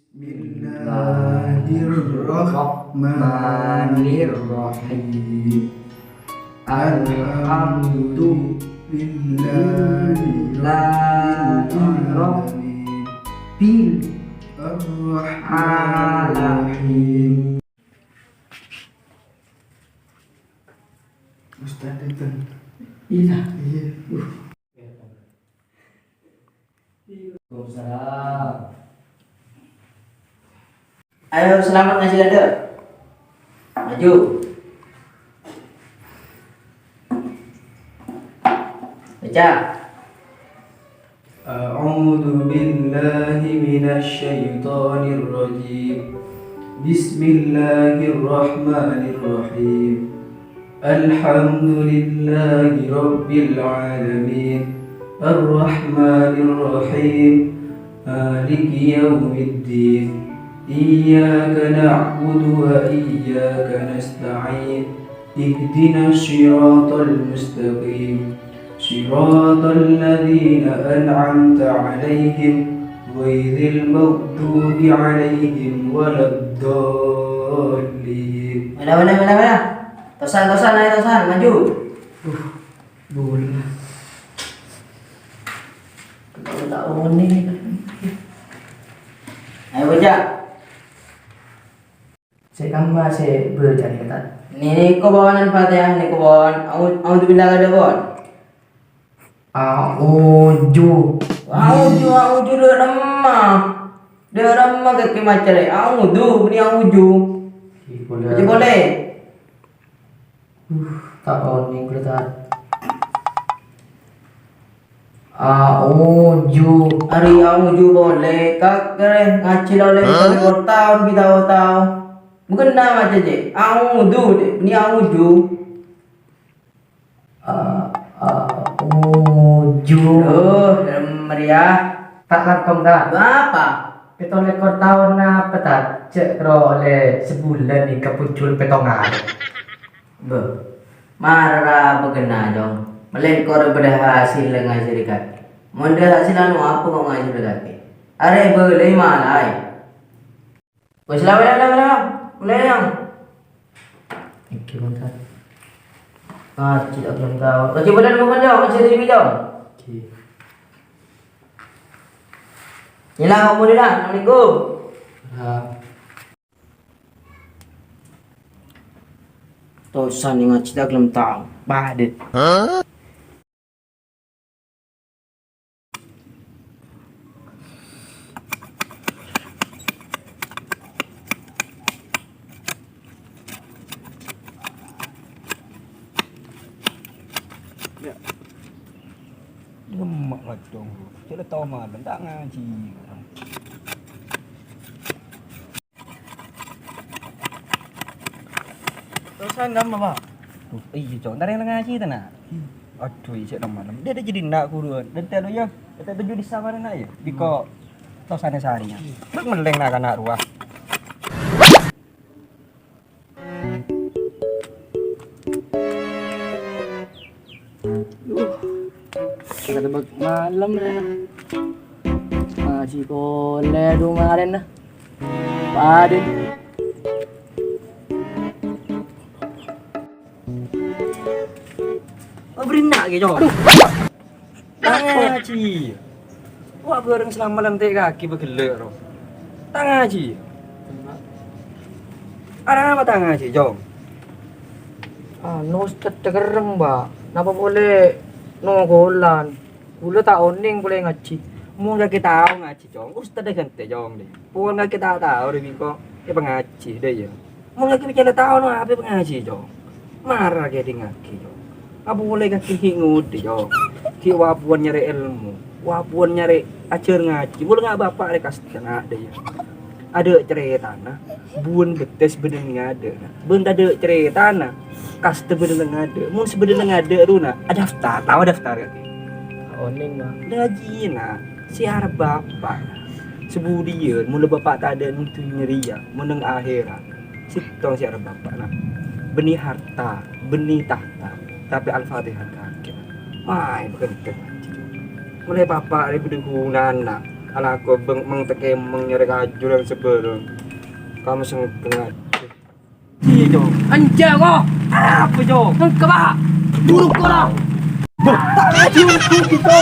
Bismillahirrahmanirrahim. Alhamdulillahirabbil alamin. Ustaz itu. Iya. Waalaikumsalam. Ayo selamat ngaji ada. Maju. Baca. A'udzu billahi minasy syaithanir rajim. Bismillahirrahmanirrahim. Alhamdulillahi rabbil alamin. Ar-Rahmanir Rahim. Maliki yaumiddin. Iyyaka na'budu wa iyyaka nasta'in. Ihdinas siratal mustaqim. Siratal ladzina an'amta 'alaihim ghairil maghdubi 'alaihim waladdallin. Mana. Tosan, ayo tosan, maju. Bola. Tahu nih. Ayo baca. Saya masih baca nih kata. Ini kebawanan Fatihah, ini kebawanan. Auzu billahi ada bon. Auzu de ramah ke macam auzu bunyi auzu. Boleh. Tak on nih kelihatan. Auzu boleh. Kak keren ngacil oleh tahun kita tahu. Bukan nama aja je. Auzu deh. Ini auzu. Auzu. Meriah. Tak lakom tak. Apa? Petong ekor tahun apa tak? Cek oleh sebulan ni kepucul petongan. Marah begena dong. Melekor berhasil ngajar dekat. Modal hasil anu apa kau ngajar dekat? Are boleh malai. Wes lawan. Mulai yang. Iki mantap. Tidak belum tahu. Kau boleh bukan jauh, macam TV jauh. Okey. Hilang kamu ni dah. Assalamualaikum. Tosan yang ngaji tak belum tahu. Badet. Ya. Lemak lah dong. Kita tahu malam tak ngaji. Tosan gamma pak. Iya cok, ntar yang ngaji tu nak. Aduh, cik malam. Dia dah jadi nak kuruan. Dan tiada ya, kita tuju di sabar nak ya. Biko tosannya seharinya. Bek meleng nak anak ruah. Kita tebak malam dah. Ngaji boleh kemarin dah. Paden. Berinak ke jom. Tak ngaji. Wah bareng selama lantai kaki bergelak roh. Tak ngaji. Ada apa tak ngaji jom? Ustaz tergereng mbak. Napa boleh nonggolan? Boleh tak oning boleh ngaji. Mau gak kita tahu ngaji jom. Ustaz dah ganti jom deh. Puan gak kita tahu deh bingko. Dia pengaji deh ya. Mau gak kita tahu no apa pengaji jom. Marah dia ngaji jom. Apa boleh kaki hingut yo. Ki wapuan nyari ilmu, wapuan nyari ajar ngaji. Boleh nggak bapak ada kasih nak ada ya. Ada cerita na, bun betes bener ada. Bun ada cerita na, kasta bener ada. Mun sebener ada runa. Ada daftar, tahu daftar kan? Oning mah. Lagi na, siar bapak. Sebudian, mula bapak tak ada nutu nyeria, meneng akhirat. Sitong siar bapak na. Benih harta, benih tahta. Tapi Al-Fatihah kakek. Mai berkenteng. Mulai bapak dari berguna anak. ala aku mengteke mengyere kaju yang sebelum kamu sengaja iya jong anjir kok apa jong kebak buruk kau lah tak ngaji untuk kita